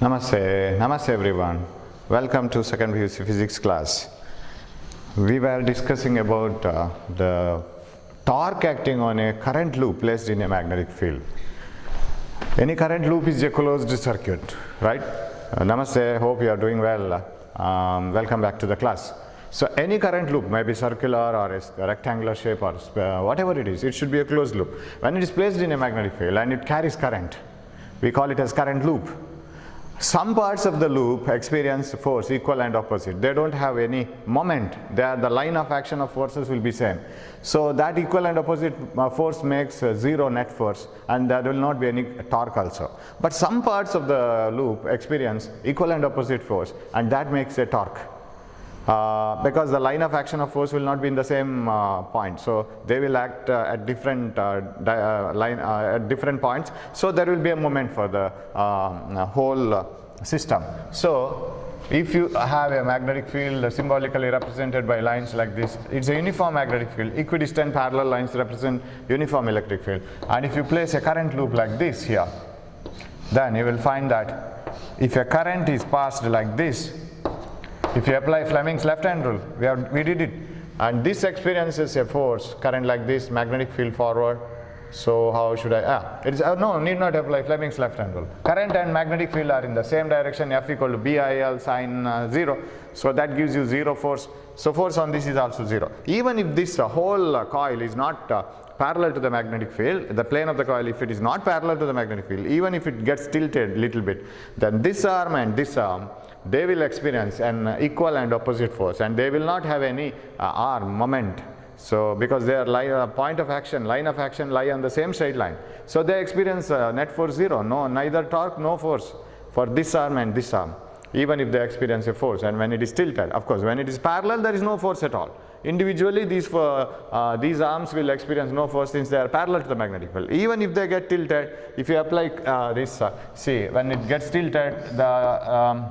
Namaste everyone. Welcome to second PUC physics class. We were discussing about the torque acting on a current loop placed in a magnetic field. Any current loop is a closed circuit, right? Namaste, hope you are doing well. Welcome back to the class. So any current loop may be circular or a rectangular shape or whatever it is, it should be a closed loop. When it is placed in a magnetic field and it carries current, we call it as current loop. Some parts of the loop experience force equal and opposite. They don't have any moment. The line of action of forces will be same. So that equal and opposite force makes zero net force, and there will not be any torque also. But some parts of the loop experience equal and opposite force, and that makes a torque. Because the line of action of force will not be in the same point, so they will act at different at different points. So there will be a moment for the whole system. So if you have a magnetic field symbolically represented by lines like this, it's a uniform magnetic field. Equidistant parallel lines represent uniform electric field. And if you place a current loop like this here, then you will find that if a current is passed like this, if you apply Fleming's left-hand rule, we did it, and this experiences a force, current like this, magnetic field forward. So how should I, no, need not apply Fleming's left-hand rule. Current and magnetic field are in the same direction, F equal to BIL sine 0. So that gives you zero force. So force on this is also zero. Even if this whole coil is not parallel to the magnetic field, the plane of the coil, if it is not parallel to the magnetic field, even if it gets tilted a little bit, then this arm and this arm, they will experience an equal and opposite force, and they will not have any arm moment. So because their point of action, line of action lie on the same straight line, so they experience net force zero. No, neither torque, no force for this arm and this arm, even if they experience a force. And when it is tilted, of course, when it is parallel, there is no force at all. Individually, these arms will experience no force since they are parallel to the magnetic field. Even if they get tilted, if you apply this, see, when it gets tilted, the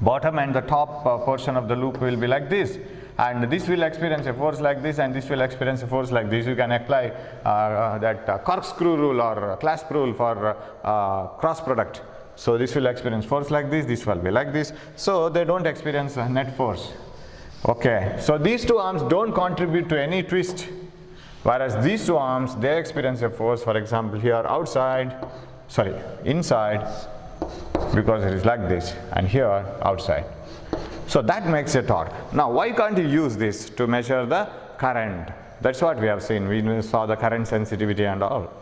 bottom and the top portion of the loop will be like this, and this will experience a force like this, and this will experience a force like this. You can apply that corkscrew rule or clasp rule for cross product. So this will experience force like this will be like this, so they don't experience net force. Okay, so these two arms don't contribute to any twist, whereas these two arms, they experience a force, for example here inside, because it is like this, and here outside. So that makes a torque. Now why can't you use this to measure the current? That's what we have seen. We saw the current sensitivity and all.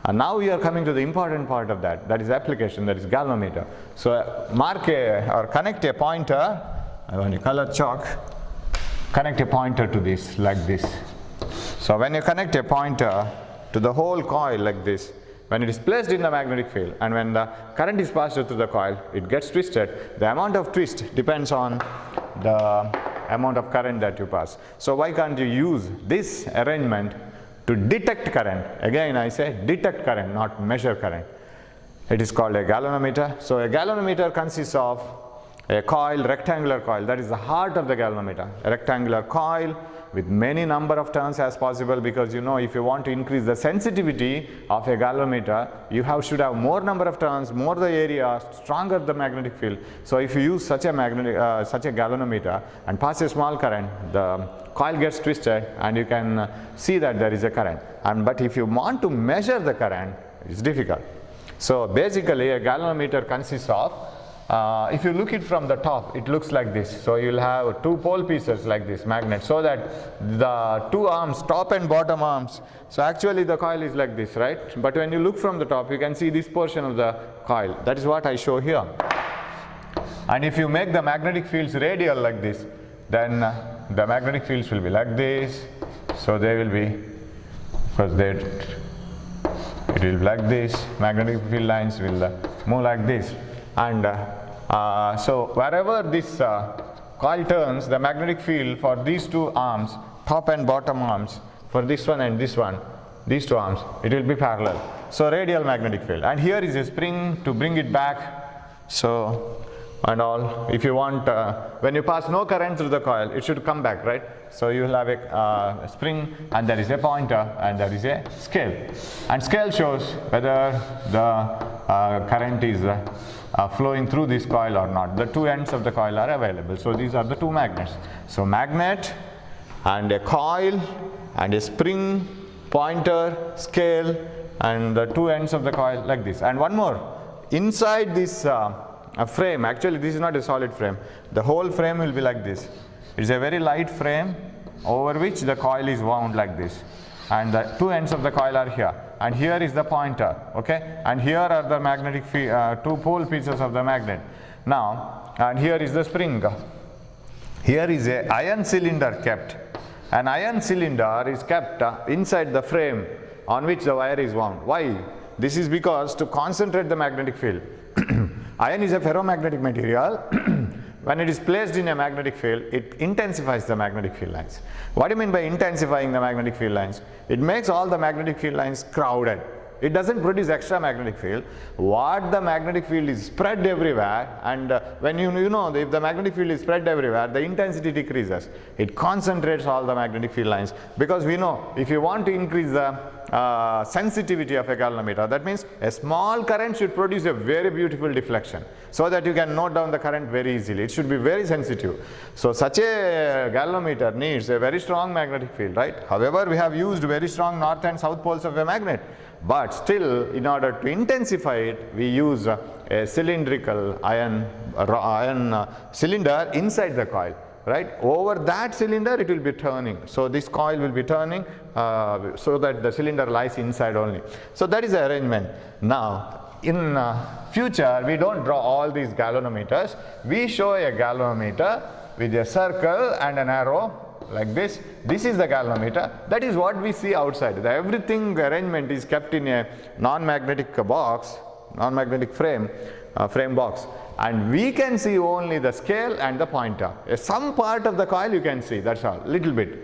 And now we are coming to the important part of that is application, that is galvanometer. So connect a pointer, when you color chalk, connect a pointer to this like this. So when you connect a pointer to the whole coil like this, when it is placed in the magnetic field and when the current is passed through the coil, it gets twisted. The amount of twist depends on the amount of current that you pass. So why can't you use this arrangement to detect current? Again I say detect current, not measure current. It is called a galvanometer. So a galvanometer consists of a coil, rectangular coil, that is the heart of the galvanometer. A rectangular coil with many number of turns as possible, because you know, if you want to increase the sensitivity of a galvanometer, you should have more number of turns, more the area, stronger the magnetic field. So if you use such a galvanometer and pass a small current, the coil gets twisted and you can see that there is a current. But if you want to measure the current, it's difficult. So basically a galvanometer consists of, if you look it from the top, it looks like this. So you will have two pole pieces like this, magnet, so that the two arms, top and bottom arms, so actually the coil is like this, right? But when you look from the top, you can see this portion of the coil. That is what I show here. And if you make the magnetic fields radial like this, then the magnetic fields will be like this. So they will be, because it will be like this, magnetic field lines will move like this. And so wherever this coil turns, the magnetic field for these two arms, top and bottom arms, for this one and this one, these two arms, it will be parallel. So radial magnetic field. And here is a spring to bring it back. So and all. If you want, when you pass no current through the coil, it should come back, right? So you will have a spring, and there is a pointer, and there is a scale, and scale shows whether the current is flowing through this coil or not. The two ends of the coil are available. So these are the two magnets. So magnet and a coil and a spring, pointer, scale, and the two ends of the coil like this. And one more, inside this frame, actually this is not a solid frame, the whole frame will be like this. It's a very light frame over which the coil is wound like this, and the two ends of the coil are here, and here is the pointer, okay, and here are the magnetic two pole pieces of the magnet. Now, and here is the spring. Here is a iron cylinder kept. An iron cylinder is kept inside the frame on which the wire is wound. Why? This is because to concentrate the magnetic field. Iron is a ferromagnetic material. When it is placed in a magnetic field, it intensifies the magnetic field lines. What do you mean by intensifying the magnetic field lines? It makes all the magnetic field lines crowded. It doesn't produce extra magnetic field. What the magnetic field is spread everywhere, and when you know if the magnetic field is spread everywhere, the intensity decreases. It concentrates all the magnetic field lines, because we know if you want to increase the sensitivity of a galvanometer, that means a small current should produce a very beautiful deflection, so that you can note down the current very easily. It should be very sensitive. So such a galvanometer needs a very strong magnetic field, right? However, we have used very strong north and south poles of a magnet, but still, in order to intensify it, we use a cylindrical iron cylinder inside the coil, right? Over that cylinder it will be turning. So this coil will be turning so that the cylinder lies inside only. So that is the arrangement. Now, in future, we don't draw all these galvanometers. We show a galvanometer with a circle and an arrow like this. This is the galvanometer. That is what we see outside. Everything arrangement is kept in a non-magnetic box, non-magnetic frame box, and we can see only the scale and the pointer. Some part of the coil you can see, that's all, little bit,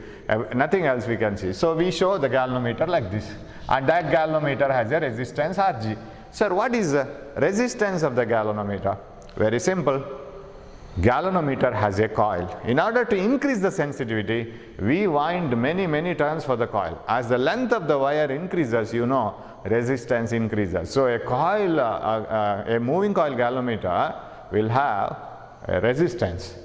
nothing else we can see. So we show the galvanometer like this, and that galvanometer has a resistance Rg. Sir, what is the resistance of the galvanometer? Very simple. Galvanometer has a coil. In order to increase the sensitivity, we wind many turns for the coil. As the length of the wire increases, you know, resistance increases. So a coil, a moving coil galvanometer will have a resistance,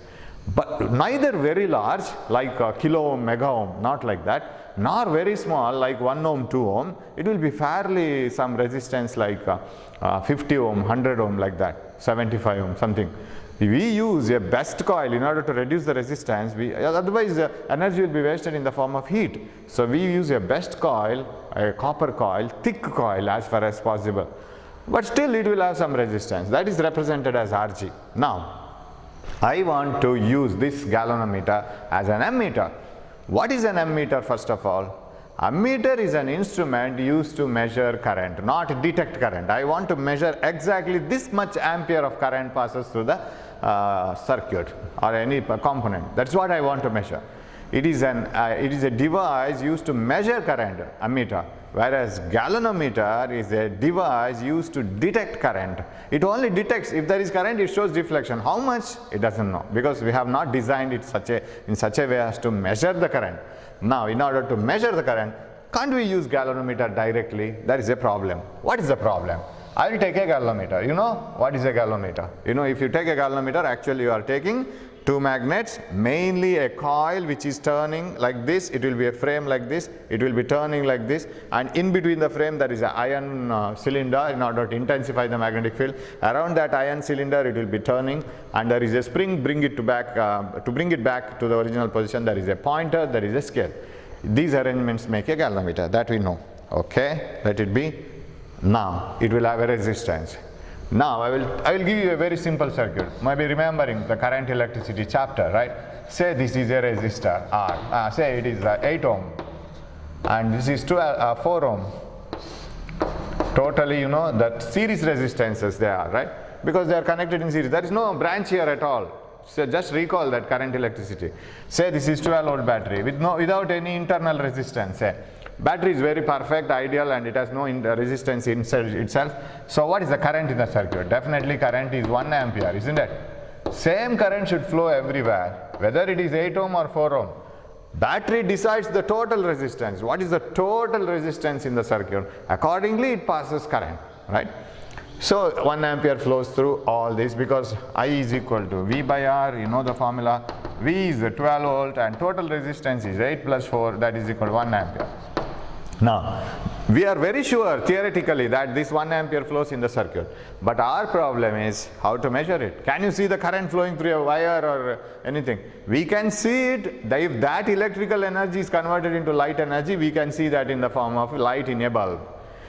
but neither very large like a kilo ohm, mega ohm, not like that, nor very small like 1 ohm, 2 ohm. It will be fairly some resistance like 50 ohm, 100 ohm, like that, 75 ohm, something. We use a best coil in order to reduce the resistance. Otherwise energy will be wasted in the form of heat. So we use a best coil, a copper coil, thick coil as far as possible. But still it will have some resistance. That is represented as Rg. Now, I want to use this galvanometer as an ammeter. What is an ammeter first of all? Ammeter is an instrument used to measure current, not detect current. I want to measure exactly this much ampere of current passes through the circuit or any component. That's what I want to measure. It is a device used to measure current, ammeter, whereas galvanometer is a device used to detect current. It only detects if there is current, it shows deflection. How much? It doesn't know, because we have not designed it in such a way as to measure the current. Now, in order to measure the current, can't we use galvanometer directly? That is a problem. What is the problem? I will take a galvanometer. You know what is a galvanometer? You know, if you take a galvanometer, actually you are taking two magnets, mainly a coil which is turning like this. It will be a frame like this. It will be turning like this, and in between the frame there is an iron cylinder in order to intensify the magnetic field. Around that iron cylinder it will be turning, and there is a spring bring it back to the original position. There is a pointer, there is a scale. These arrangements make a galvanometer, that we know. Okay, let it be. Now it will have a resistance. Now I will give you a very simple circuit. Maybe remembering the current electricity chapter, right? Say this is a resistor R. Say it is 8 ohm, and this is 4 ohm. Totally, you know that series resistances they are, right? Because they are connected in series. There is no branch here at all. So just recall that current electricity. Say this is 12 volt battery without any internal resistance. Say battery is very perfect, ideal, and it has no resistance inside itself. So what is the current in the circuit? Definitely current is 1 ampere, isn't it? same current should flow everywhere, whether it is 8 ohm or 4 ohm. Battery decides the total resistance. What is the total resistance in the circuit? Accordingly, it passes current, right? So 1 ampere flows through all this because I is equal to V by R, you know the formula. V is 12 volt and total resistance is 8 plus 4, that is equal to 1 ampere. Now, we are very sure theoretically that this 1 ampere flows in the circuit, but our problem is how to measure it. Can you see the current flowing through a wire or anything? We can see it, if that electrical energy is converted into light energy, we can see that in the form of light in a bulb.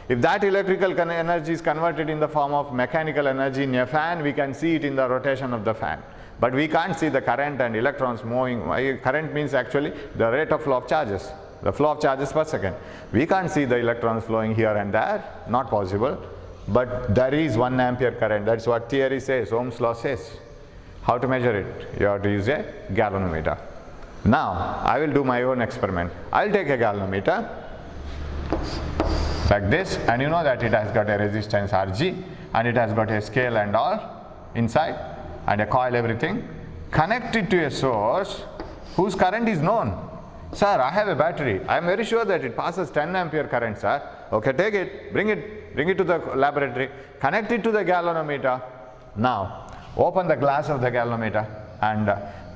If that electrical energy is converted in the form of mechanical energy in a fan, we can see it in the rotation of the fan. But we can't see the current and electrons moving. Current means actually the rate of flow of charges, the flow of charges per second. We can't see the electrons flowing here and there, not possible. But there is 1 ampere current, that's what theory says, Ohm's law says. How to measure it? You have to use a galvanometer. Now, I will do my own experiment. I'll take a galvanometer like this, and you know that it has got a resistance Rg and it has got a scale and all inside and a coil, everything. Connect it to a source whose current is known. Sir, I have a battery. I am very sure that it passes 10 ampere current, sir. Okay, take it, bring it to the laboratory, connect it to the galvanometer. Now, open the glass of the galvanometer and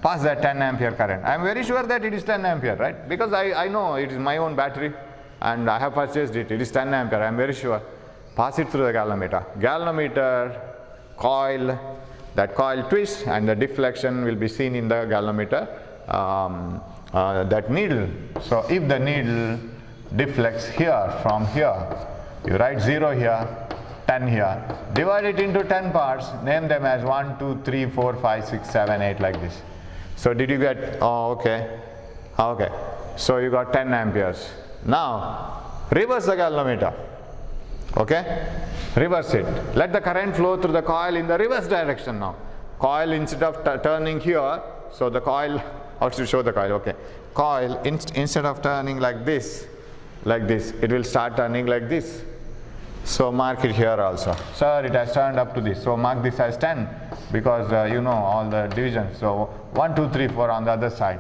pass that 10 ampere current. I am very sure that it is 10 ampere, right? Because I know it is my own battery and I have purchased it. It is 10 ampere, I am very sure. Pass it through the galvanometer. Galvanometer, coil, that coil twists and the deflection will be seen in the galvanometer. That needle. So if the needle deflects here from here, you write 0 here, 10 here, divide it into 10 parts, name them as 1, 2, 3, 4, 5, 6, 7, 8 like this. So did you get, oh okay, okay, so you got 10 amperes. Now reverse the galvanometer, okay, reverse it, let the current flow through the coil in the reverse direction now. Coil instead of turning here, so the coil, how to show the coil, okay, coil instead of turning like this, it will start turning like this. So mark it here also. Sir, it has turned up to this, so mark this as 10 because you know all the divisions. So 1, 2, 3, 4 on the other side.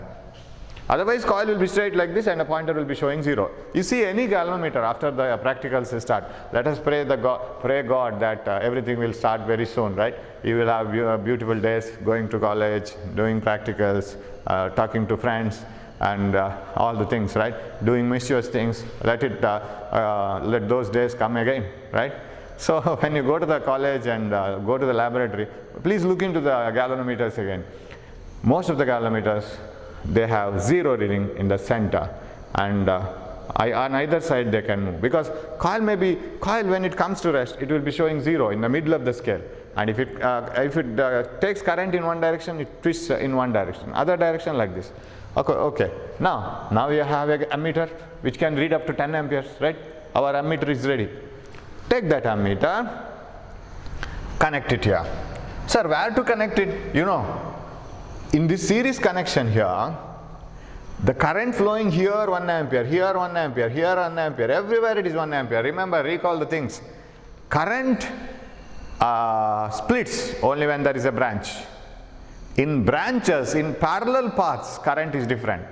Otherwise coil will be straight like this and the pointer will be showing 0. You see any galvanometer after the practicals start, let us pray God that everything will start very soon, right? You will have beautiful days going to college, doing practicals, talking to friends and all the things, right? Doing mischievous things, let those days come again, right? So when you go to the college and go to the laboratory, please look into the galvanometers again. Most of the galvanometers, they have 0 reading in the center and on either side they can move because coil when it comes to rest, it will be showing 0 in the middle of the scale, and if it takes current in one direction, it twists in one direction, other direction like this. Okay. Now we have an ammeter which can read up to 10 amperes, right? Our ammeter is ready. Take that ammeter, connect it here. Sir, where to connect it? You know, in this series connection here, the current flowing here 1 ampere, here 1 ampere, here 1 ampere, everywhere it is 1 ampere. Remember, recall the things. Current splits only when there is a branch. In branches, in parallel paths, current is different.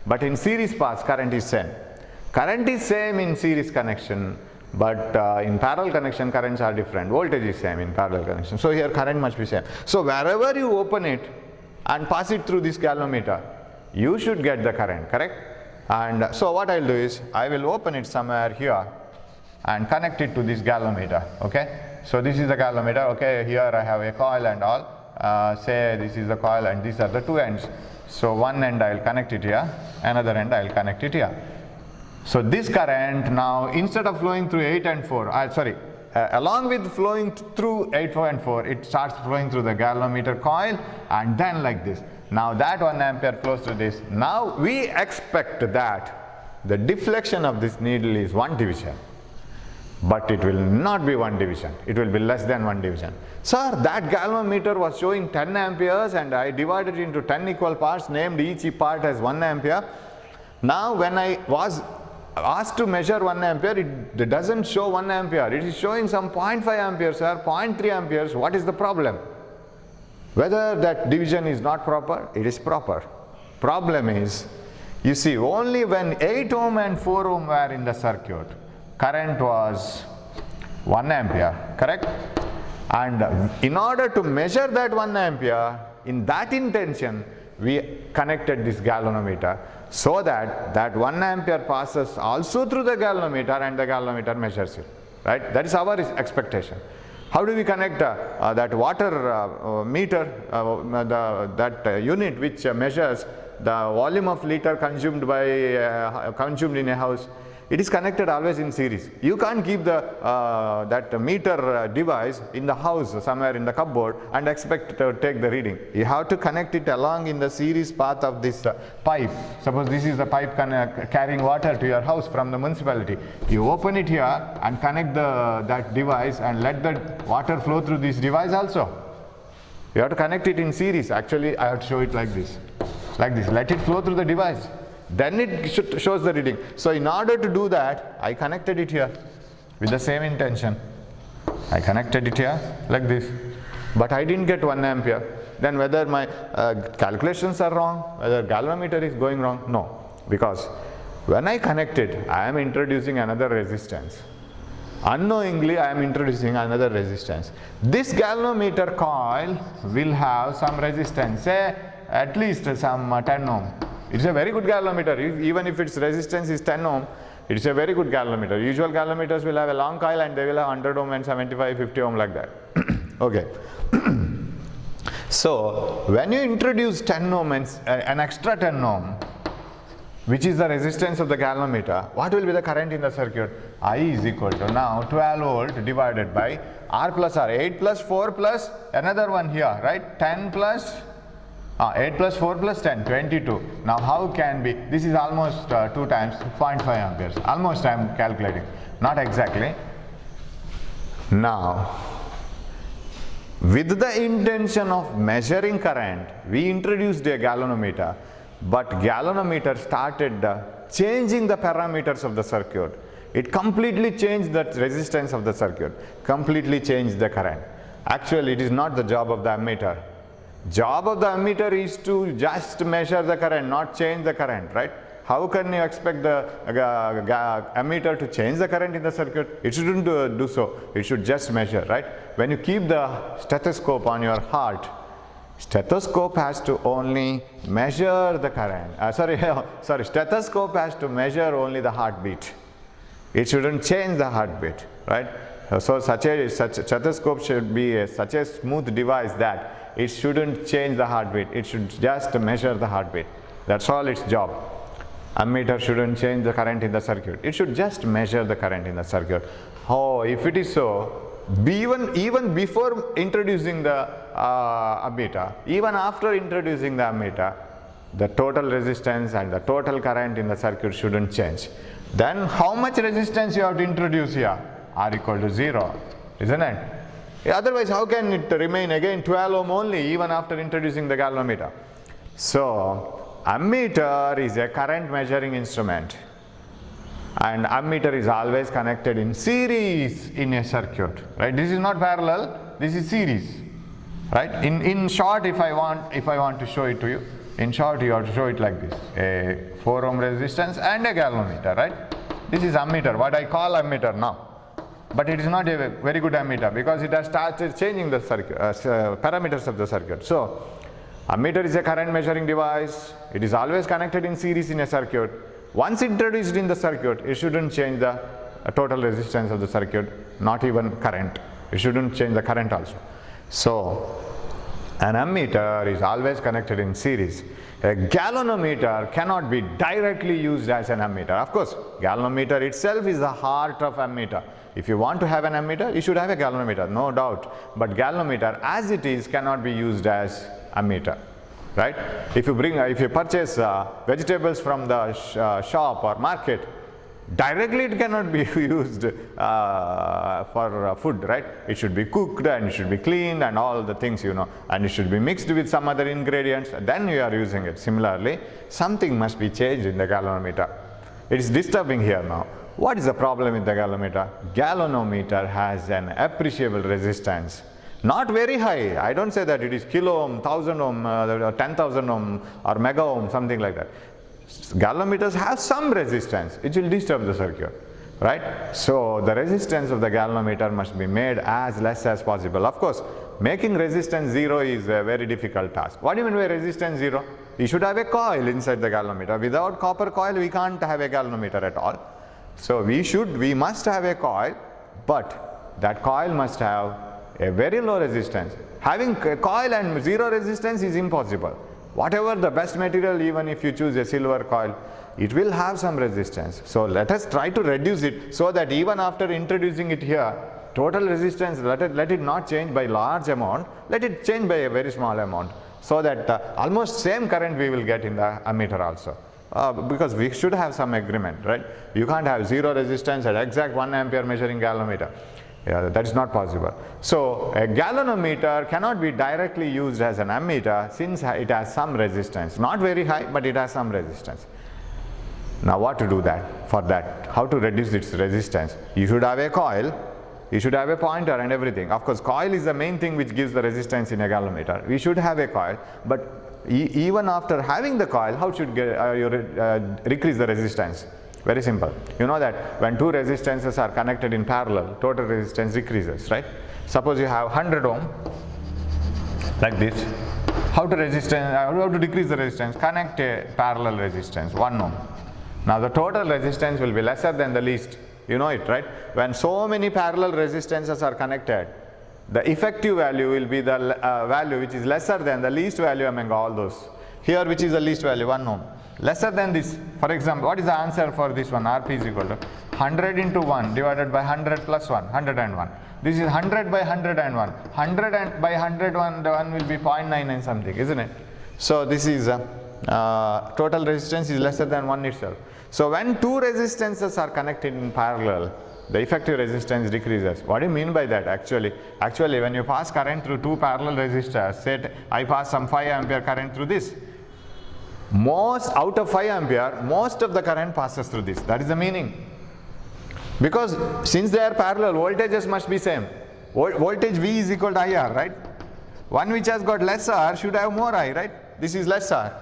But in series paths, current is same. Current is same in series connection, but in parallel connection, currents are different. Voltage is same in parallel connection. So here current must be same. So wherever you open it and pass it through this galvanometer, you should get the current, correct? And so what I'll do is, I will open it somewhere here and connect it to this galvanometer, okay? So this is the galvanometer, okay? Here I have a coil and all. Say this is the coil and these are the two ends. So one end I will connect it here, another end I will connect it here. So this current now, instead of flowing through 8 and 4, along with flowing through 8, 4 and 4, it starts flowing through the galvanometer coil and then like this. Now that 1 ampere flows to this. Now we expect that the deflection of this needle is 1 division. But it will not be 1 division, it will be less than 1 division. Sir, that galvanometer was showing 10 amperes and I divided it into 10 equal parts, named each part as 1 ampere. Now when I was asked to measure 1 ampere, it doesn't show 1 ampere, it is showing some 0.5 amperes, sir, 0.3 amperes. What is the problem? Whether that division is not proper, it is proper. Problem is, you see, only when 8 ohm and 4 ohm were in the circuit, current was 1 ampere, correct? And in order to measure that 1 ampere, in that intention, we connected this galvanometer so that that 1 ampere passes also through the galvanometer and the galvanometer measures it, right? That is our expectation. How do we connect that water meter, that unit which measures the volume of liter consumed by consumed in a house? It is connected always in series. You can't keep the that meter device in the house somewhere in the cupboard and expect to take the reading. You have to connect it along in the series path of this pipe. Suppose this is the pipe carrying water to your house from the municipality. You open it here and connect that device and let the water flow through this device also. You have to connect it in series. Actually, I have to show it like this. Like this. Let it flow through the device. Then it shows the reading. So in order to do that, I connected it here with the same intention. I connected it here like this. But I didn't get 1 ampere. Then whether my calculations are wrong, whether galvanometer is going wrong, no. Because when I connect it, I am introducing another resistance. Unknowingly, I am introducing another resistance. This galvanometer coil will have some resistance, say at least some 10 ohm. It's a very good galvanometer. Even if its resistance is 10 ohm, it's a very good galvanometer. Usual galvanometers will have a long coil and they will have 100 ohm and 75, 50 ohm like that. Okay. So when you introduce 10 ohm and an extra 10 ohm, which is the resistance of the galvanometer, what will be the current in the circuit? I is equal to now 12 volt divided by R plus R, 8 plus 4 plus another one here, right? 10 plus 8 plus 4 plus 10, 22. Now how can be, this is almost 2 times 0.5 amperes. Almost I am calculating, not exactly. Now, with the intention of measuring current, we introduced a galvanometer, but galvanometer started changing the parameters of the circuit. It completely changed the resistance of the circuit, completely changed the current. Actually, it is not the job of the ammeter. Job of the ammeter is to just measure the current, not change the current, right? How can you expect the ammeter to change the current in the circuit? It shouldn't do so. It should just measure, right? When you keep the stethoscope on your heart, stethoscope has to only measure the current. Stethoscope has to measure only the heartbeat. It shouldn't change the heartbeat, right? So such a stethoscope should be such a smooth device that it shouldn't change the heartbeat. It should just measure the heartbeat. That's all its job. Ammeter shouldn't change the current in the circuit. It should just measure the current in the circuit. Oh, if it is so, even before introducing the ammeter, even after introducing the ammeter, the total resistance and the total current in the circuit shouldn't change. Then how much resistance you have to introduce here? R equal to 0, isn't it? Otherwise, how can it remain again 12 ohm only even after introducing the galvanometer? So, ammeter is a current measuring instrument, and ammeter is always connected in series in a circuit, right? This is not parallel, this is series, right? In short, if I want to show it to you, in short you have to show it like this: a 4 ohm resistance and a galvanometer, right? This is ammeter, what I call ammeter now. But it is not a very good ammeter because it has started changing the circuit, parameters of the circuit. So, ammeter is a current measuring device. It is always connected in series in a circuit. Once introduced in the circuit, it shouldn't change the total resistance of the circuit, not even current. It shouldn't change the current also. So, an ammeter is always connected in series. A galvanometer cannot be directly used as an ammeter. Of course, galvanometer itself is the heart of ammeter. If you want to have an ammeter, you should have a galvanometer, no doubt. But galvanometer as it is cannot be used as ammeter, right? If you purchase vegetables from the shop or market, directly it cannot be used for food, right? It should be cooked and it should be cleaned and all the things, you know, and it should be mixed with some other ingredients, then you are using it. Similarly, something must be changed in the galvanometer. It is disturbing here now. What is the problem with the galvanometer? Galvanometer has an appreciable resistance Not very high. I don't say that it is kilo ohm, 1000 ohm, 10,000 ohm or mega ohm, something like that. Galvanometers have some resistance, it will disturb the circuit, right? So the resistance of the galvanometer must be made as less as possible. Of course, making resistance zero is a very difficult task. What do you mean by resistance zero? You should have a coil inside the galvanometer. Without copper coil, we can't have a galvanometer at all. So we must have a coil, but that coil must have a very low resistance. Having a coil and zero resistance is impossible. Whatever the best material, even if you choose a silver coil, it will have some resistance. So let us try to reduce it so that even after introducing it here, total resistance, let it not change by large amount, let it change by a very small amount, so that almost same current we will get in the ammeter also. Because we should have some agreement, right? You can't have zero resistance at exact 1 ampere measuring galvanometer. Yeah, that is not possible. So a galvanometer cannot be directly used as an ammeter since it has some resistance. Not very high, but it has some resistance. Now what to do that? For that, how to reduce its resistance? You should have a coil, you should have a pointer and everything. Of course, coil is the main thing which gives the resistance in a galvanometer. We should have a coil, but even after having the coil, how should you decrease the resistance? Very simple. You know that when two resistances are connected in parallel, total resistance decreases, right? Suppose you have 100 ohm like this. How to decrease the resistance? Connect a parallel resistance, 1 ohm. Now the total resistance will be lesser than the least. You know it, right? When so many parallel resistances are connected, the effective value will be the value which is lesser than the least value among all those. Here, which is the least value? 1 ohm. Lesser than this. For example, what is the answer for this one? Rp is equal to 100 into 1 divided by 100 plus 1, 101. This is 100 by 101. 100 by 101 will be 0.99 something, isn't it? So this is total resistance is lesser than 1 itself. So when two resistances are connected in parallel, the effective resistance decreases. What do you mean by that actually? Actually, when you pass current through two parallel resistors, say I pass some 5 ampere current through this. Out of 5 ampere, most of the current passes through this. That is the meaning. Because since they are parallel, voltages must be same. Voltage V is equal to IR, right? One which has got less R should have more I, right? This is less R.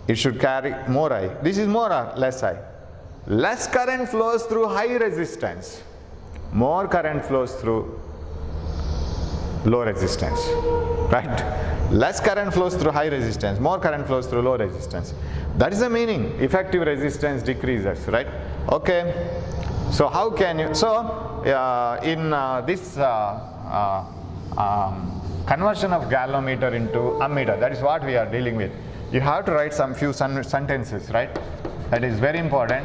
It should carry more I. This is more R, less I. Less current flows through high resistance. More current flows through low resistance, right? Less current flows through high resistance, more current flows through low resistance. That is the meaning. Effective resistance decreases, right? Okay. So how can you, in this conversion of galvanometer into ammeter, that is what we are dealing with. You have to write some few sentences, right? That is very important.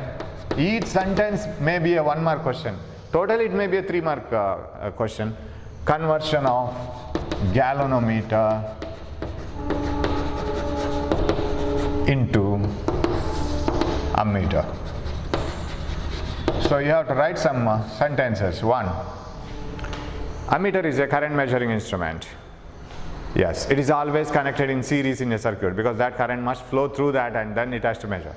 Each sentence may be a 1 mark question. Totally it may be a 3 mark question. Conversion of galvanometer into ammeter. So you have to write some sentences. 1. Ammeter is a current measuring instrument. Yes, it is always connected in series in a circuit because that current must flow through that and then it has to measure.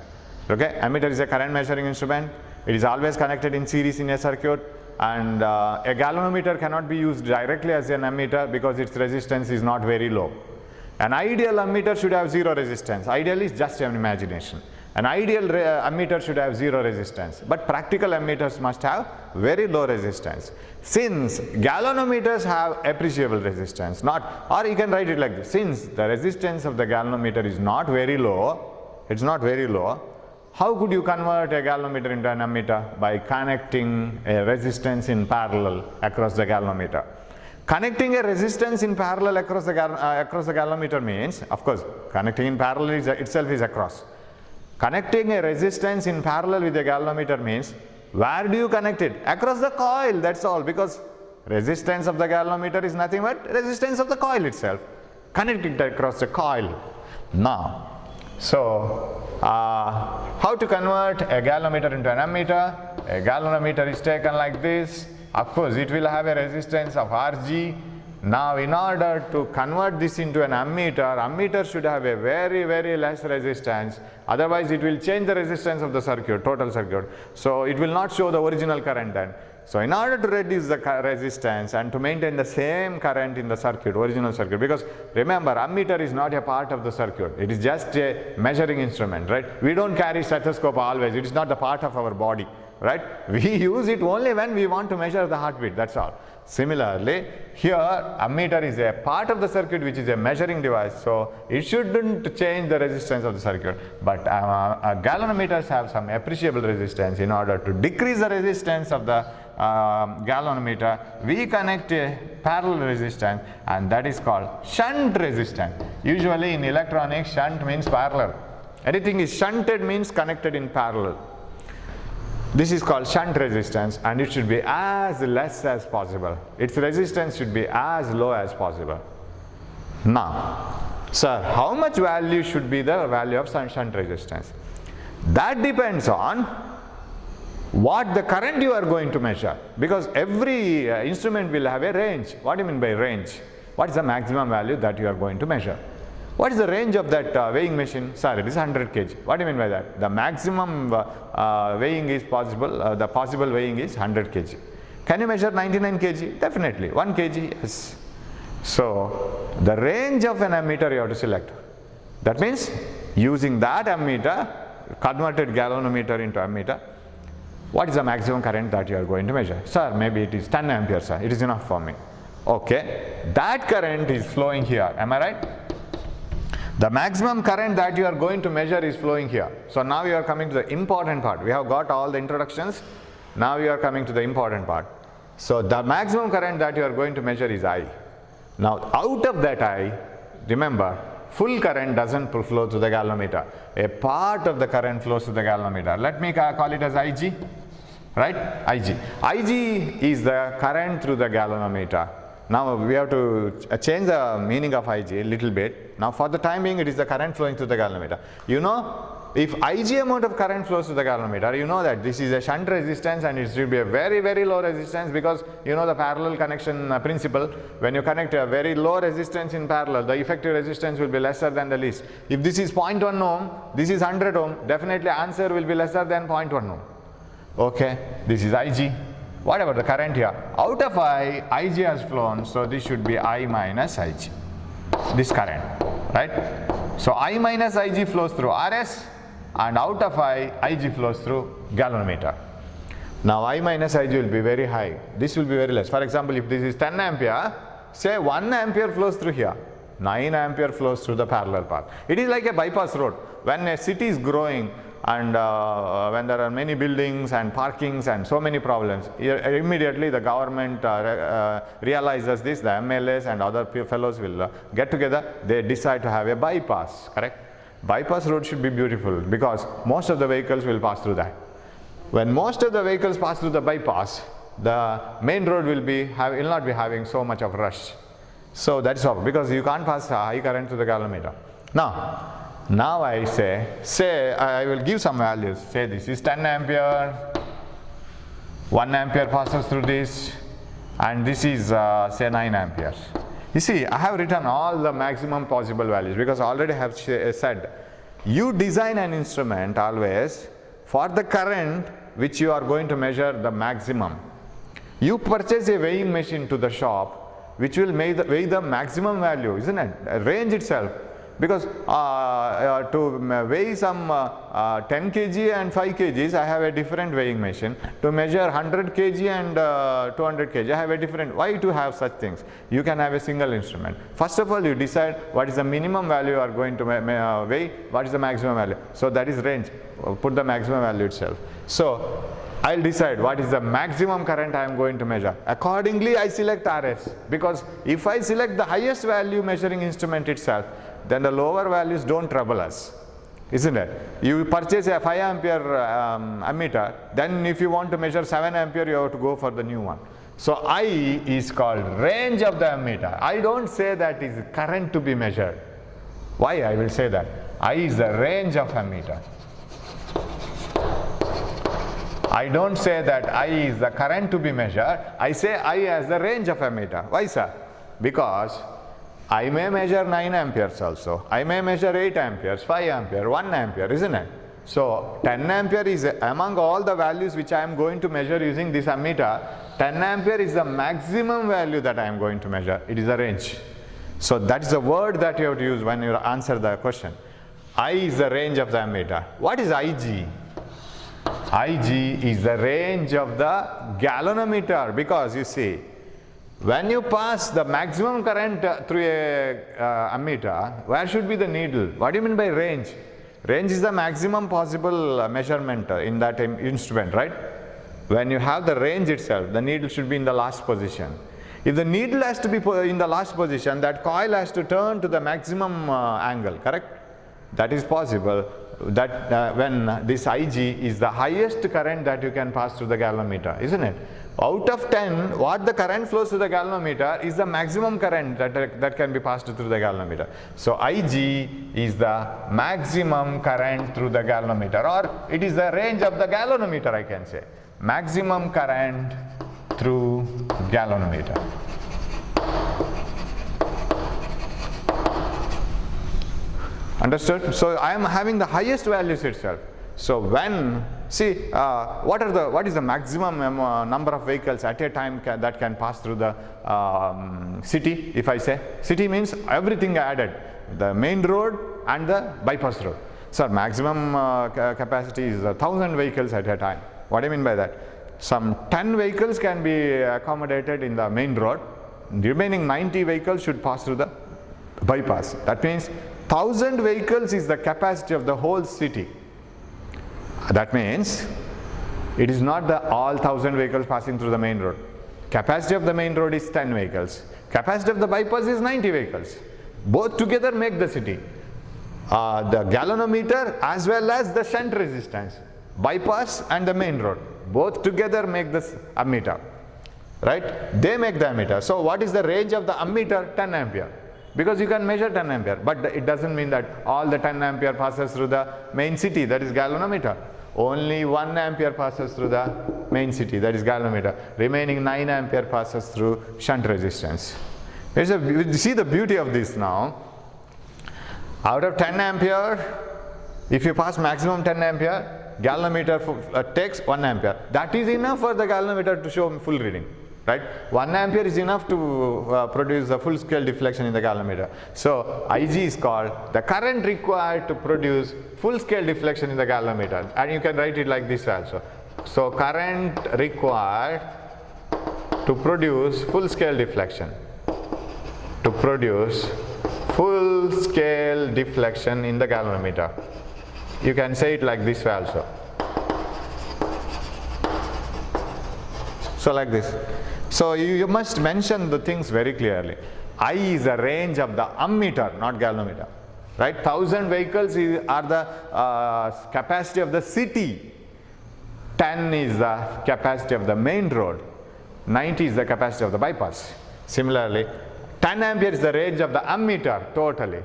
Okay, ammeter is a current measuring instrument. It is always connected in series in a circuit, and a galvanometer cannot be used directly as an ammeter because its resistance is not very low. An ideal ammeter should have zero resistance. Ideal is just an imagination. An ideal ammeter should have zero resistance, but practical ammeters must have very low resistance. Since galvanometers have appreciable resistance, or you can write it like this, since the resistance of the galvanometer is not very low, it's not very low, how could you convert a galvanometer into an ammeter? By connecting a resistance in parallel across the galvanometer. Connecting a resistance in parallel across the galvanometer means, of course, connecting in parallel itself is across. Connecting a resistance in parallel with a galvanometer means, where do you connect it? Across the coil, that's all, because resistance of the galvanometer is nothing but resistance of the coil itself. Connect it across the coil. Now, so how to convert a galvanometer into an ammeter? A galvanometer is taken like this. Of course, it will have a resistance of Rg. Now, in order to convert this into an ammeter, ammeter should have a very, very less resistance. Otherwise, it will change the resistance of the circuit, total circuit. So, it will not show the original current then. So in order to reduce the resistance and to maintain the same current in the circuit, original circuit, because remember, ammeter is not a part of the circuit, it is just a measuring instrument, right? We don't carry stethoscope always, it is not the part of our body, right? We use it only when we want to measure the heartbeat, that's all. Similarly, here ammeter is a part of the circuit which is a measuring device, so it shouldn't change the resistance of the circuit. But galvanometers have some appreciable resistance. In order to decrease the resistance of the galvanometer, we connect a parallel resistance, and that is called shunt resistance. Usually in electronics, shunt means parallel. Anything is shunted means connected in parallel. This is called shunt resistance, and it should be as less as possible. Its resistance should be as low as possible. Now, sir, how much value should be the value of shunt resistance? That depends on what the current you are going to measure, because every instrument will have a range. What do you mean by range? What is the maximum value that you are going to measure? What is the range of that weighing machine? Sir, it is 100 kg. What do you mean by that? The maximum weighing is possible, the possible weighing is 100 kg. Can you measure 99 kg? Definitely. 1 kg, yes. So, the range of an ammeter you have to select. That means, using that ammeter, converted galvanometer into ammeter, what is the maximum current that you are going to measure? Sir, maybe it is 10 amperes, sir. It is enough for me. Okay. That current is flowing here. Am I right? The maximum current that you are going to measure is flowing here. So now you are coming to the important part. We have got all the introductions. Now we are coming to the important part. So the maximum current that you are going to measure is I. Now out of that I, remember, full current doesn't flow to the galvanometer. A part of the current flows to the galvanometer. Let me call it as Ig, right? Ig. Ig is the current through the galvanometer. Now we have to change the meaning of Ig a little bit. Now for the time being, it is the current flowing through the galvanometer. You know, if Ig amount of current flows to the galvanometer, you know that this is a shunt resistance and it should be a very, very low resistance, because you know the parallel connection principle. When you connect a very low resistance in parallel, the effective resistance will be lesser than the least. If this is 0.1 ohm, this is 100 ohm, definitely answer will be lesser than 0.1 ohm. Okay, this is Ig. What about the current here? Out of I, Ig has flown, so this should be I minus Ig. This current, right? So I minus Ig flows through Rs, and out of I, Ig flows through galvanometer. Now I minus Ig will be very high. This will be very less. For example, if this is 10 ampere, say 1 ampere flows through here. 9 ampere flows through the parallel path. It is like a bypass road. When a city is growing, and when there are many buildings and parkings and so many problems, immediately the government realizes this, the MLAs and other fellows will get together, they decide to have a bypass, correct? Bypass road should be beautiful, because most of the vehicles will pass through that. When most of the vehicles pass through the bypass, the main road will not be having so much of rush. So that's all, because you can't pass high current to the galvanometer. Now I say I will give some values. Say this is 10 ampere, 1 ampere passes through this, and this is say 9 amperes. You see, I have written all the maximum possible values, because I already have said, you design an instrument always for the current which you are going to measure the maximum. You purchase a weighing machine to the shop which will weigh the maximum value, isn't it? A range itself. Because to weigh some 10 kg and 5 kgs, I have a different weighing machine. To measure 100 kg and 200 kg, I have a different. Why to have such things? You can have a single instrument. First of all, you decide what is the minimum value you are going to weigh, what is the maximum value. So that is range. Put the maximum value itself. So I'll decide what is the maximum current I am going to measure. Accordingly, I select RS, because if I select the highest value measuring instrument itself, then the lower values don't trouble us, isn't it? You purchase a 5 ampere ammeter, then if you want to measure 7 ampere, you have to go for the new one. So I is called range of the ammeter. I don't say that is current to be measured. Why I will say that? I is the range of ammeter. I don't say that I is the current to be measured. I say I as the range of ammeter. Why, sir? Because I may measure 9 amperes also. I may measure 8 amperes, 5 ampere, 1 ampere, isn't it? So 10 ampere is among all the values which I am going to measure using this ammeter, 10 ampere is the maximum value that I am going to measure. It is a range. So that is the word that you have to use when you answer the question. I is the range of the ammeter. What is IG? IG is the range of the galvanometer, because you see, when you pass the maximum current through a ammeter, where should be the needle? What do you mean by range? Range is the maximum possible measurement in that instrument, right? When you have the range itself, the needle should be in the last position. If the needle has to be in the last position, that coil has to turn to the maximum angle, correct? That is possible that when this IG is the highest current that you can pass through the galvanometer, isn't it? Out of 10, what the current flows to the galvanometer is the maximum current that can be passed through the galvanometer. So IG is the maximum current through the galvanometer, or it is the range of the galvanometer, I can say. Maximum current through galvanometer. Understood? So I am having the highest values itself. So when, see, what is the maximum number of vehicles at a time that can pass through the city? If I say city means everything added, the main road and the bypass road. So maximum capacity is 1,000 vehicles at a time. What do I mean by that? Some 10 vehicles can be accommodated in the main road. The remaining 90 vehicles should pass through the bypass. That means 1,000 vehicles is the capacity of the whole city. That means it is not the all 1,000 vehicles passing through the main road. Capacity of the main road is 10 vehicles. Capacity of the bypass is 90 vehicles. Both together make the city. The galvanometer as well as the shunt resistance, bypass and the main road, both together make this ammeter, right? They make the ammeter. So what is the range of the ammeter? 10 ampere. Because you can measure 10 ampere, but it doesn't mean that all the 10 ampere passes through the main city, that is galvanometer. Only 1 ampere passes through the main city, that is galvanometer. Remaining 9 ampere passes through shunt resistance. See the beauty of this now. Out of 10 ampere, if you pass maximum 10 ampere, galvanometer takes 1 ampere. That is enough for the galvanometer to show full reading. Right? 1 ampere is enough to produce a full scale deflection in the galvanometer. So IG is called the current required to produce full scale deflection in the galvanometer, and you can write it like this also. So current required to produce full scale deflection, to produce full scale deflection in the galvanometer. You can say it like this way also. So like this. So you must mention the things very clearly. I is a range of the ammeter, not galvanometer, right? 1,000 vehicles are the capacity of the city. 10 is the capacity of the main road. 90 is the capacity of the bypass. Similarly, 10 ampere is the range of the ammeter totally.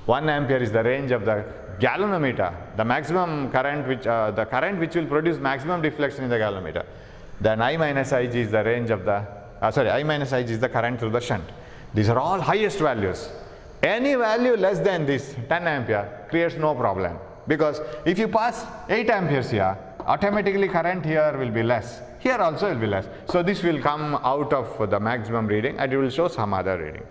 1 ampere is the range of the galvanometer, the maximum current which will produce maximum deflection in the galvanometer. Then I minus Ig is the range of the, I minus Ig is the current through the shunt. These are all highest values. Any value less than this 10 ampere creates no problem, because if you pass 8 amperes here, automatically current here will be less. Here also will be less. So this will come out of the maximum reading and it will show some other reading.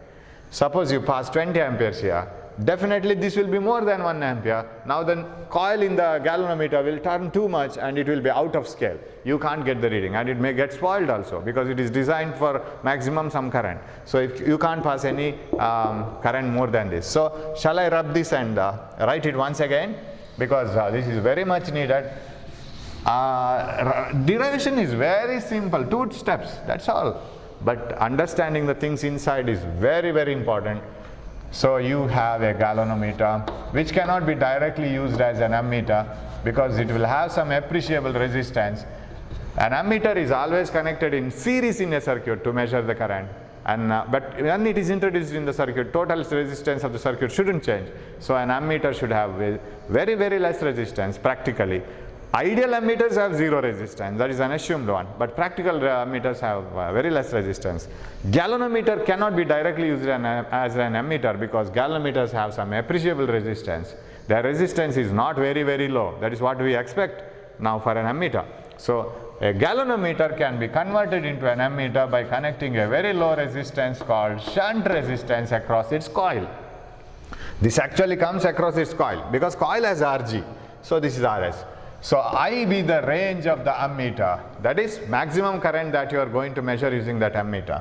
Suppose you pass 20 amperes here, definitely this will be more than 1 ampere. Now the coil in the galvanometer will turn too much and it will be out of scale. You can't get the reading, and it may get spoiled also, because it is designed for maximum some current. So if you can't pass any current more than this. So shall I rub this and write it once again, because this is very much needed. Derivation is very simple, 2 steps, that's all. But understanding the things inside is very, very important. So you have a galvanometer which cannot be directly used as an ammeter, because it will have some appreciable resistance. An ammeter is always connected in series in a circuit to measure the current, and but when it is introduced in the circuit, total resistance of the circuit shouldn't change. So an ammeter should have very, very less resistance practically. Ideal ammeters have 0 resistance, that is an assumed one, but practical ammeters have very less resistance. Galvanometer cannot be directly used as an ammeter, because galvanometers have some appreciable resistance. Their resistance is not very low. That is what we expect now for an ammeter. So a galvanometer can be converted into an ammeter by connecting a very low resistance called shunt resistance across its coil. This actually comes across its coil because coil has Rg. So this is Rs. So I be the range of the ammeter, that is maximum current that you are going to measure using that ammeter,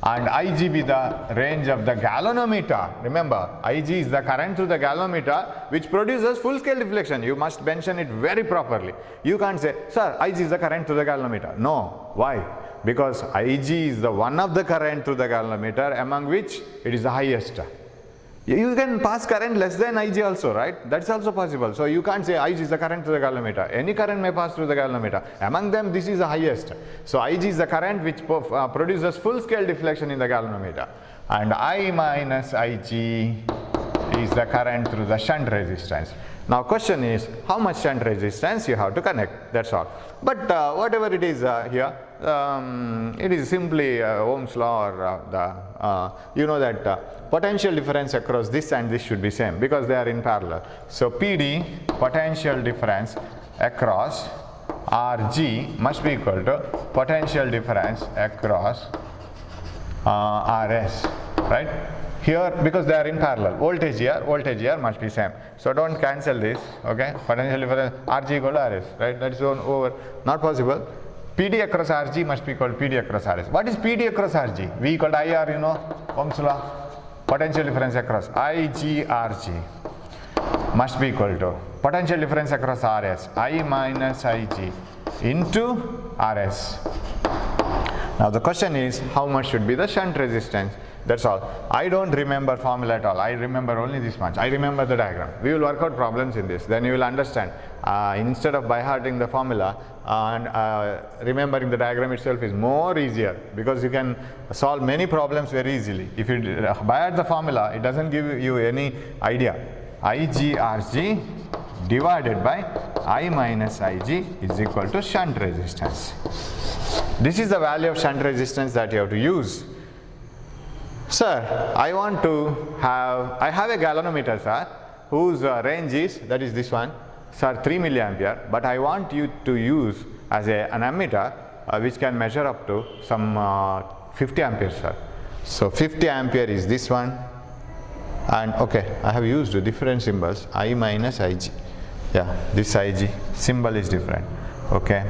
and Ig be the range of the galvanometer. Remember, Ig is the current through the galvanometer which produces full scale deflection. You must mention it very properly. You can't say, sir, Ig is the current through the galvanometer. No. Why? Because Ig is the one of the current through the galvanometer among which it is the highest. You can pass current less than Ig also, right? That's also possible. So you can't say Ig is the current through the galvanometer. Any current may pass through the galvanometer. Among them, this is the highest. So Ig is the current which produces full scale deflection in the galvanometer. And I minus Ig is the current through the shunt resistance. Now question is, how much shunt resistance you have to connect, that's all. But whatever it is here, it is simply Ohm's law, or you know that potential difference across this and this should be same because they are in parallel. So PD, potential difference across Rg must be equal to potential difference across Rs, right? Here, because they are in parallel, voltage here must be same. So don't cancel this, okay? Potential difference Rg equal to Rs, right? That is over, not possible. PD across Rg must be equal to PD across Rs. What is PD across Rg? V equal to IR, you know, Ohm's law. Potential difference across IgRg must be equal to potential difference across Rs, I minus Ig into Rs. Now the question is, how much should be the shunt resistance? That's all. I don't remember formula at all. I remember only this much. I remember the diagram. We will work out problems in this. Then you will understand. Instead of by hearting the formula and remembering the diagram itself is more easier because you can solve many problems very easily. If you by heart the formula, it doesn't give you any idea. IgRg divided by I minus Ig is equal to shunt resistance. This is the value of shunt resistance that you have to use. Sir, I have a galvanometer, sir, whose range is, that is this one, sir, 3 milliampere, but I want you to use as an ammeter which can measure up to some 50 amperes, sir. So 50 ampere is this one, and okay, I have used different symbols, I minus Ig. Yeah, this Ig symbol is different. Okay,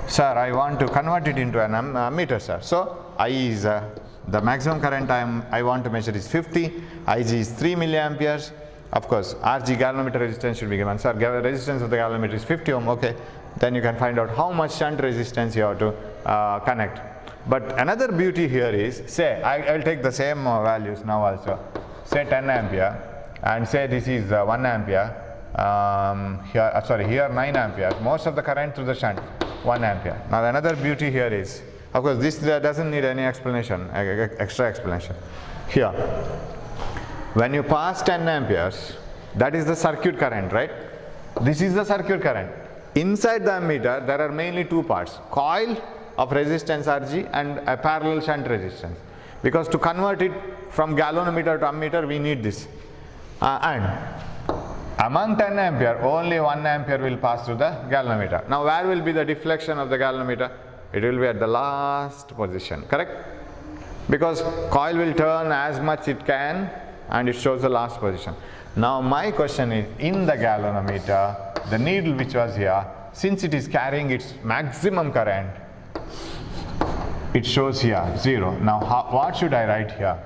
sir, I want to convert it into an ammeter, sir. So I is the maximum current I want to measure is 50, Ig is 3 milliamperes. Of course, Rg galvanometer resistance should be given. Sir, resistance of the galvanometer is 50 ohm. Okay, then you can find out how much shunt resistance you have to connect. But another beauty here is, say I will take the same values now also. Say 10 ampere and say this is 1 ampere. Here 9 ampere. Most of the current through the shunt 1 ampere. Now another beauty here is, of course, this doesn't need any explanation, extra explanation. Here, when you pass 10 amperes, that is the circuit current, right? This is the circuit current. Inside the ammeter, there are mainly two parts, coil of resistance Rg and a parallel shunt resistance. Because to convert it from galvanometer to ammeter, we need this. And among 10 ampere, only 1 ampere will pass through the galvanometer. Now, where will be the deflection of the galvanometer? It will be at the last position, correct? Because coil will turn as much it can and it shows the last position. Now my question is, in the galvanometer, the needle which was here, since it is carrying its maximum current, it shows here 0. Now what should I write here?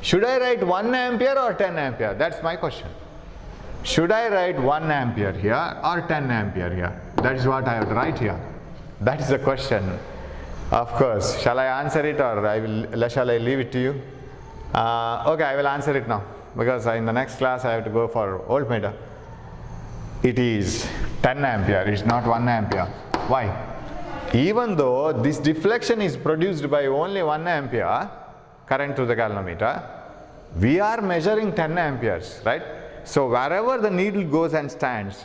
Should I write 1 ampere or 10 ampere? That's my question. Should I write 1 ampere here or 10 ampere here? That is what I would write here. That is the question. Of course, shall I answer it or shall I leave it to you? Okay, I will answer it now because in the next class I have to go for voltmeter. It is 10 ampere, it is not 1 ampere. Why? Even though this deflection is produced by only 1 ampere current to the galvanometer, we are measuring 10 amperes, right? So wherever the needle goes and stands,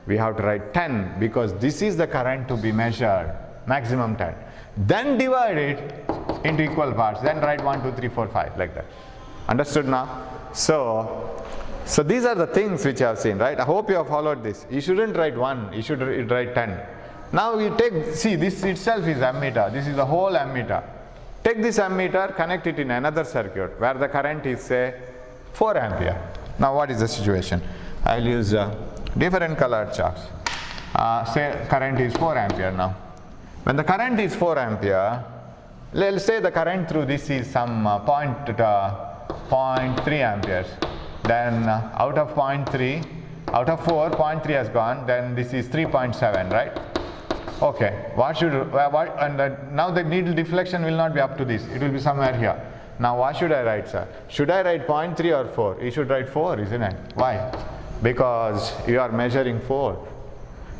we have to write 10 because this is the current to be measured, maximum 10. Then divide it into equal parts, then write 1, 2, 3, 4, 5 like that. Understood now? So So these are the things which I have seen, right? I hope you have followed this. You shouldn't write 1, you should write 10. Now you take, see, this itself is ammeter, this is the whole ammeter. Take this ammeter, connect it in another circuit where the current is say 4 ampere. Now what is the situation? I will use different colored chalks. Say current is 4 ampere now. When the current is 4 ampere, let's say the current through this is some 0.3 amperes. Then out of 0.3, out of 4, 0.3 has gone, then this is 3.7, right? Okay, now the needle deflection will not be up to this, it will be somewhere here. Now what should I write, sir? Should I write 0.3 or 4? You should write 4, isn't it? Why? Because you are measuring 4.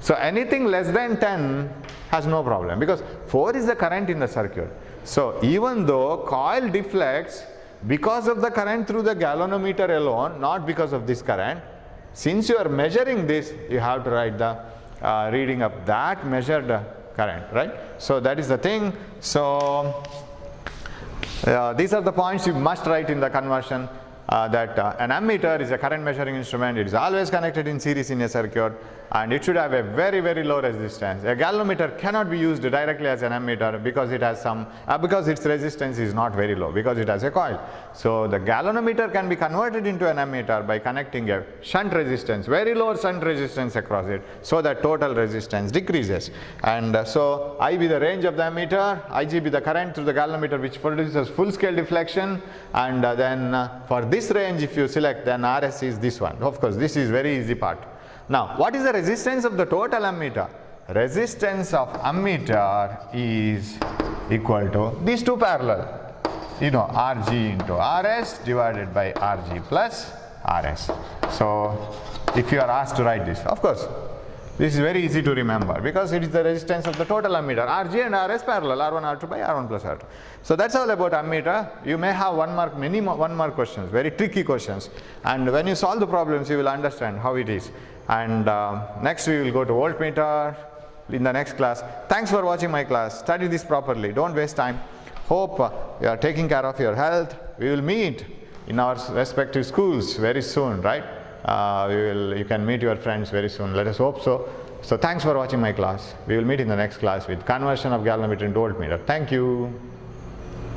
So anything less than 10 has no problem, because 4 is the current in the circuit. So even though coil deflects because of the current through the galvanometer alone, not because of this current, since you are measuring this, you have to write the reading of that measured current, right? So that is the thing. So these are the points you must write in the conversion, that an ammeter is a current measuring instrument. It is always connected in series in a circuit, and it should have a very, very low resistance. A galvanometer cannot be used directly as an ammeter because it has some, because its resistance is not very low, because it has a coil. So the galvanometer can be converted into an ammeter by connecting a shunt resistance, very low shunt resistance across it, so that total resistance decreases. And so I be the range of the ammeter, Ig be the current through the galvanometer which produces full scale deflection, and then for this range if you select, then Rs is this one. Of course this is very easy part. Now what is the resistance of the total ammeter? Resistance of ammeter is equal to these two parallel, you know, Rg into Rs divided by Rg plus Rs. So if you are asked to write this, of course this is very easy to remember because it is the resistance of the total ammeter. Rg and Rs parallel, R1 R2 by R1 plus R2. So that's all about ammeter. You may have 1 mark, many 1 mark questions, very tricky questions, and when you solve the problems you will understand how it is. And next we will go to voltmeter in the next class. Thanks for watching my class. Study this properly, don't waste time. Hope you are taking care of your health. We will meet in our respective schools very soon, right? You can meet your friends very soon, let us hope so. So thanks for watching my class. We will meet in the next class with conversion of galvanometer into voltmeter. Thank you.